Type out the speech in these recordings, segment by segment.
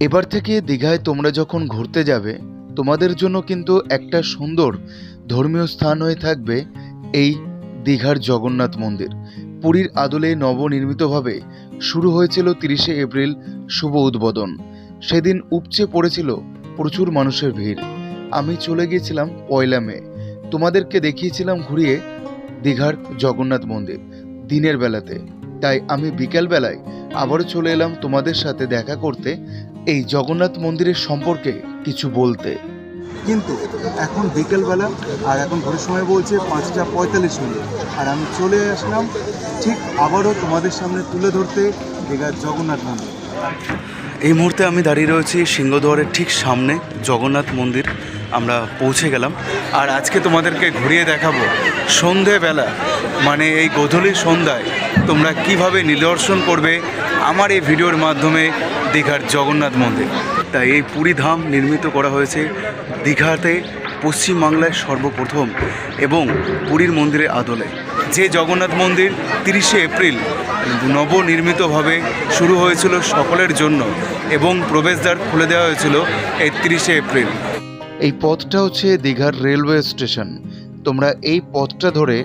এবার থেকে দীঘায় তোমরা যখন ঘুরতে যাবে, তোমাদের জন্য কিন্তু একটা সুন্দর ধর্মীয় স্থান হয়ে থাকবে এই দীঘার জগন্নাথ মন্দির। পুরীর আদলে নবনির্মিতভাবে শুরু হয়েছিল 30শে এপ্রিল শুভ উদ্বোধন। সেদিন উপচে পড়েছিল প্রচুর মানুষের ভিড়। আমি চলে গিয়েছিলাম 1 মে। তোমাদেরকে দেখিয়েছিলাম ঘুরিয়ে দীঘার জগন্নাথ মন্দির দিনের বেলাতে। তাই আমি বিকেল বেলায় আবারও চলে এলাম তোমাদের সাথে দেখা করতে, এই জগন্নাথ মন্দিরের সম্পর্কে কিছু বলতে। কিন্তু এখন বিকেলবেলা, আর এখন ঘড়ির সময় বলছে 5টা 45 মিনিট, আর আমি চলে আসলাম ঠিক আবারও তোমাদের সামনে তুলে ধরতে দীঘার জগন্নাথ মন্দির। এই মুহূর্তে আমি দাঁড়িয়ে রয়েছি সিংহদ্বারের ঠিক সামনে জগন্নাথ মন্দির। আমরা পৌঁছে গেলাম, আর আজকে তোমাদেরকে ঘুরিয়ে দেখাবো সন্ধেবেলা, মানে এই গোধূলি সন্ধ্যায় তোমরা কিভাবে নিদর্শন করবে আমার এই ভিডিওর মাধ্যমে দীঘার জগন্নাথ মন্দির। তাই এই পুরী ধাম নির্মিত করা হয়েছে দীঘাতে, পশ্চিমবাংলায় সর্বপ্রথম এবং পুরীর মন্দিরের আদলে। যে জগন্নাথ মন্দির 30শে এপ্রিল নবনির্মিতভাবে শুরু হয়েছিল সকলের জন্য, এবং প্রবেশদ্বার খুলে দেওয়া হয়েছিল এই 30শে এপ্রিল। এই পথটা হচ্ছে দীঘার রেলওয়ে স্টেশন। তোমরা এই পথটা ধরে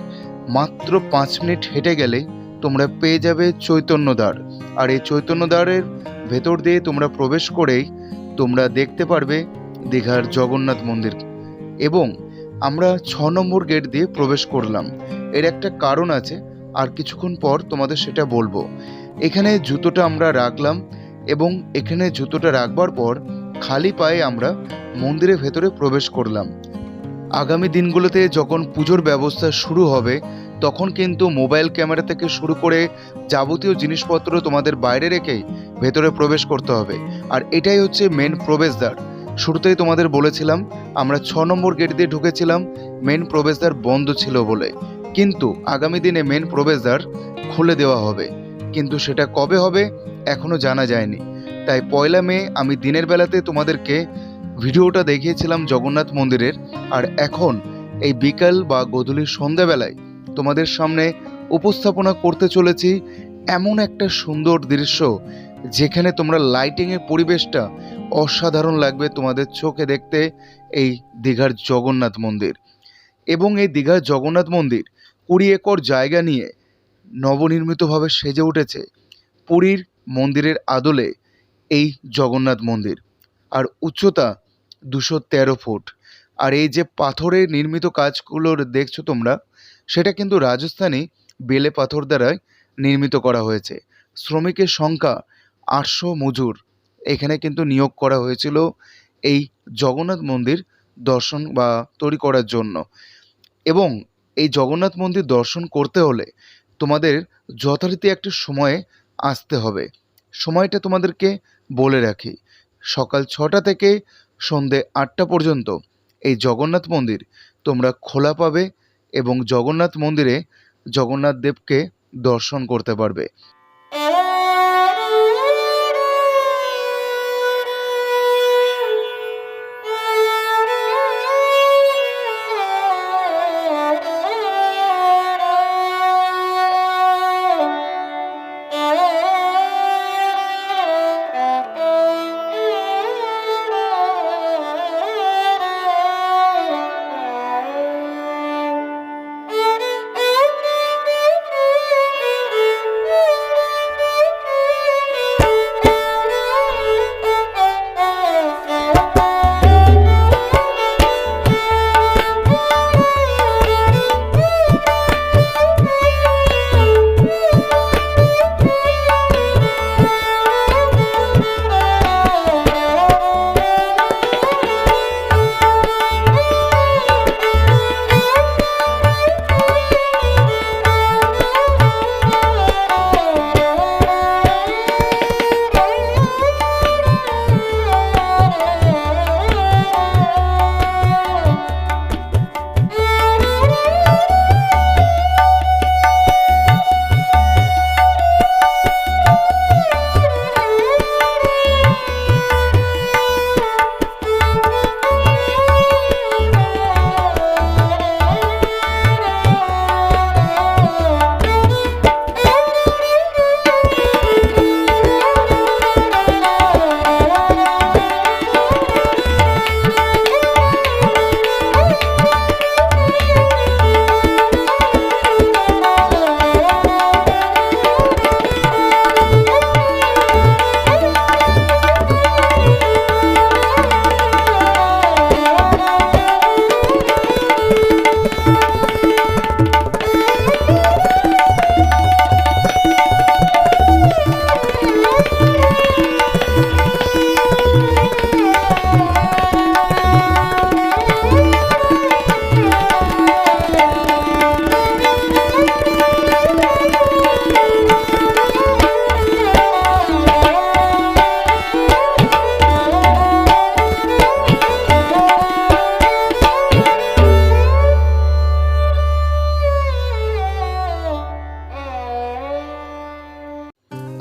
মাত্র 5 মিনিট হেঁটে গেলে তোমরা পেয়ে যাবে চৈতন্যদ্বার। আর এই চৈতন্যদ্বারের ভেতর দিয়ে তোমরা প্রবেশ করেই তোমরা দেখতে পারবে দীঘার জগন্নাথ মন্দির। এবং আমরা 6 নম্বর গেট দিয়ে প্রবেশ করলাম। এর একটা কারণ আছে, আর কিছুক্ষণ পর তোমাদের সেটা বলবো। এখানে জুতোটা আমরা রাখলাম, এবং এখানে জুতোটা রাখবার পর খালি পায়ে আমরা মন্দিরের ভেতরে প্রবেশ করলাম। আগামী দিনগুলোতে যখন পুজোর ব্যবস্থা শুরু হবে, তখন কিন্তু মোবাইল ক্যামেরা থেকে শুরু করে যাবতীয় জিনিসপত্র তোমাদের বাইরে রেখেই ভেতরে প্রবেশ করতে হবে। আর এটাই হচ্ছে মেন প্রবেশদ্বার। শুরুতেই তোমাদের বলেছিলাম আমরা 6 নম্বর গেট দিয়ে ঢুকেছিলাম, মেন প্রবেশদ্বার বন্ধ ছিল বলে। কিন্তু আগামী দিনে মেন প্রবেশদ্বার খুলে দেওয়া হবে, কিন্তু সেটা কবে হবে এখনও জানা যায়নি। তাই 1 মে আমি দিনের বেলাতে তোমাদেরকে ভিডিওটা দেখিয়েছিলাম জগন্নাথ মন্দিরের, আর এখন এই বিকাল বা গোধূলির সন্ধ্যাবেলায় তোমাদের সামনে উপস্থাপনা করতে চলেছি এমন একটা সুন্দর দৃশ্য, যেখানে তোমরা লাইটিংয়ের পরিবেশটা অসাধারণ লাগবে তোমাদের চোখে দেখতে। এই দীঘার জগন্নাথ মন্দির, এবং এই দীঘার জগন্নাথ মন্দির 20 একর জায়গা নিয়ে নবনির্মিতভাবে সেজে উঠেছে পুরীর মন্দিরের আদলে এই জগন্নাথ মন্দির। আর উচ্চতা 213 ফুট। আর এই যে পাথরে নির্মিত কাজগুলো দেখছো তোমরা, সেটা কিন্তু রাজস্থানী বেলে পাথর দ্বারাই নির্মিত করা হয়েছে। শ্রমিকের সংখ্যা 800 মজুর এখানে কিন্তু নিয়োগ করা হয়েছিল এই জগন্নাথ মন্দির দর্শন বা তৈরি করার জন্য। এবং এই জগন্নাথ মন্দির দর্শন করতে হলে তোমাদের যথারীতি একটা সময়ে আসতে হবে। সময়টা তোমাদেরকে বলে রাখি, সকাল 6টা থেকে সন্ধে 8টা পর্যন্ত এই জগন্নাথ মন্দির তোমরা খোলা পাবে, এবং জগন্নাথ মন্দিরে জগন্নাথ দেবকে দর্শন করতে পারবে।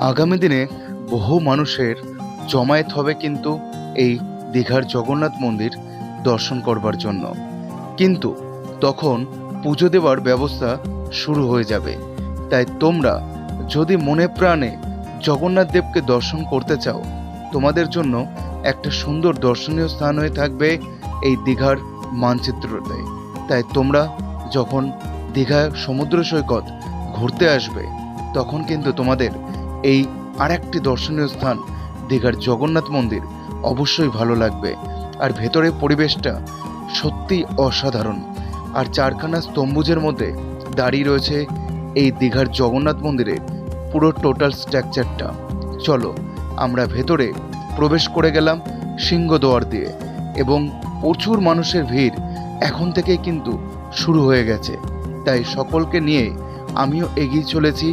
আগামী দিনে বহু মানুষের জমায়েত হবে কিন্তু এই দীঘার জগন্নাথ মন্দির দর্শন করবার জন্য, কিন্তু তখন পুজো দেওয়ার ব্যবস্থা শুরু হয়ে যাবে। তাই তোমরা যদি মনে প্রাণে জগন্নাথ দেবকে দর্শন করতে চাও, তোমাদের জন্য একটা সুন্দর দর্শনীয় স্থান হয়ে থাকবে এই দীঘার মানচিত্রতে। তাই তোমরা যখন দীঘা সমুদ্র সৈকত ঘুরতে আসবে, তখন কিন্তু তোমাদের এই আরেকটি দর্শনীয় স্থান দীঘার জগন্নাথ মন্দির অবশ্যই ভালো লাগবে। আর ভেতরে পরিবেশটা সত্যি অসাধারণ। আর চারখানা স্তম্ভুজের মধ্যে দাঁড়িয়ে রয়েছে এই দীঘার জগন্নাথ মন্দিরের পুরো টোটাল স্ট্রাকচারটা। চলো আমরা ভেতরে প্রবেশ করে গেলাম সিংহদ্বার দিয়ে, এবং প্রচুর মানুষের ভিড় এখন থেকেই কিন্তু শুরু হয়ে গেছে। তাই সকলকে নিয়ে আমিও এগিয়ে চলেছি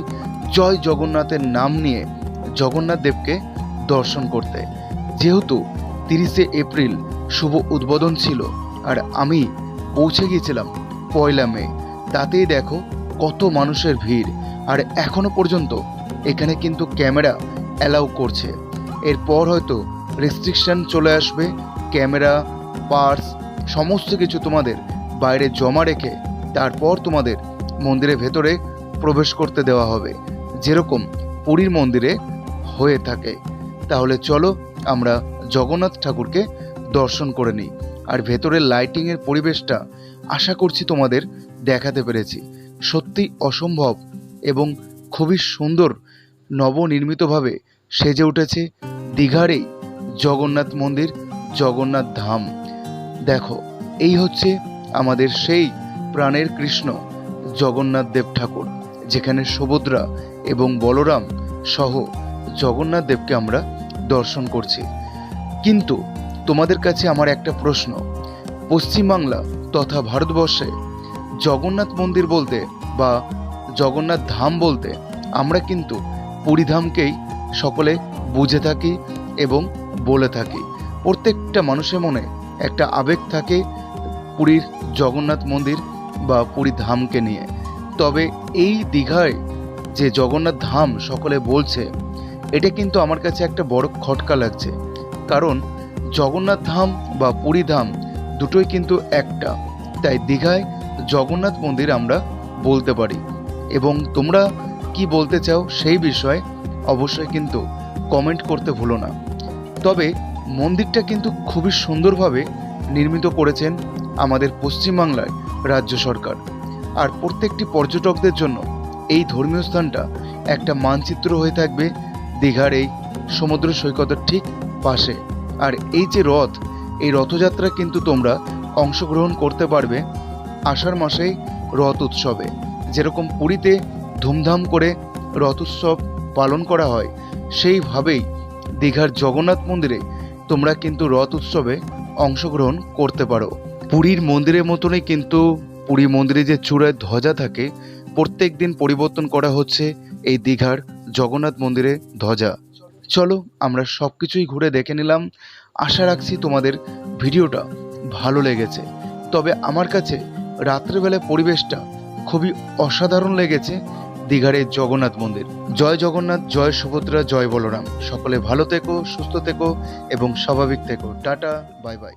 জয় জগন্নাথের নাম নিয়ে জগন্নাথ দেবকে দর্শন করতে। যেহেতু 30শে এপ্রিল শুভ উদ্বোধন ছিল আর আমি পৌঁছে গিয়েছিলাম 1 মে, তাতেই দেখো কত মানুষের ভিড়। আর এখনো পর্যন্ত এখানে কিন্তু ক্যামেরা অ্যালাউ করছে। এরপর হয়তো রেস্ট্রিকশন চলে আসবে, ক্যামেরা পার্স সমস্ত কিছু তোমাদের বাইরে জমা রেখে তারপর তোমাদের মন্দিরের ভেতরে প্রবেশ করতে দেওয়া হবে, যেরকম পুরীর মন্দিরে হয়ে থাকে। তাহলে চলো আমরা জগন্নাথ ঠাকুরকে দর্শন করে নিই। আর ভেতরের লাইটিংয়ের পরিবেশটা আশা করছি তোমাদের দেখাতে পেরেছি। সত্যি অসম্ভব এবং খুবই সুন্দর নবনির্মিতভাবে সেজে উঠেছে দীঘার এই জগন্নাথ মন্দির, জগন্নাথ ধাম। দেখো, এই হচ্ছে আমাদের সেই প্রাণের কৃষ্ণ জগন্নাথ দেব ঠাকুর, যেখানে সুভদ্রা এবং বলরাম সহ জগন্নাথ দেবকে আমরা দর্শন করছি। কিন্তু তোমাদের কাছে আমার একটা প্রশ্ন, পশ্চিমবাংলা তথা ভারতবর্ষে জগন্নাথ মন্দির বলতে বা জগন্নাথ ধাম বলতে আমরা কিন্তু পুরী ধামকেই সকলে বুঝে থাকি এবং বলে থাকি। প্রত্যেকটা মানুষের মনে একটা আবেগ থাকে পুরীর জগন্নাথ মন্দির বা পুরী ধামকে নিয়ে। তবে এই দীঘায় যে জগন্নাথ ধাম সকলে বলছে, এটা কিন্তু আমার কাছে একটা বড় খটকা লাগছে। কারণ জগন্নাথ ধাম বা পুরী ধাম দুটোই কিন্তু একটা। তাই দীঘায় জগন্নাথ মন্দির আমরা বলতে পারি। এবং তোমরা কি বলতে চাও সেই বিষয়ে অবশ্যই কিন্তু কমেন্ট করতে ভুলো না। তবে মন্দিরটা কিন্তু খুবই সুন্দরভাবে নির্মিত করেছেন আমাদের পশ্চিমবাংলার রাজ্য সরকার। আর প্রত্যেকটি পর্যটকদের জন্য এই ধর্মীয় স্থানটা একটা মানচিত্র হয়ে থাকবে দীঘার এই সমুদ্র সৈকতের ঠিক পাশে। আর এই যে রথ, এই রথযাত্রা কিন্তু তোমরা অংশগ্রহণ করতে পারবে আষাঢ় মাসেই রথ উৎসবে। যেরকম পুরীতে ধুমধাম করে রথ উৎসব পালন করা হয়, সেইভাবেই দীঘার জগন্নাথ মন্দিরে তোমরা কিন্তু রথ উৎসবে অংশগ্রহণ করতে পারো। পুরীর মন্দিরের মতনই কিন্তু পুরী মন্দিরে যে চূড়ায় ধ্বজা থাকে, প্রত্যেক দিন পরিবর্তন করা হচ্ছে এই দীঘার জগন্নাথ মন্দিরে ধ্বজা। চলো আমরা সব কিছুই ঘুরে দেখে নিলাম। আশা রাখছি তোমাদের ভিডিওটা ভালো লেগেছে। তবে আমার কাছে রাত্রেবেলায় পরিবেশটা খুবই অসাধারণ লেগেছে দীঘার এই জগন্নাথ মন্দির। জয় জগন্নাথ, জয় সুভদ্রা, জয় বলরাম। সকলে ভালো থেকো, সুস্থ থেকো এবং স্বাভাবিক থেকো। Tata, bye bye.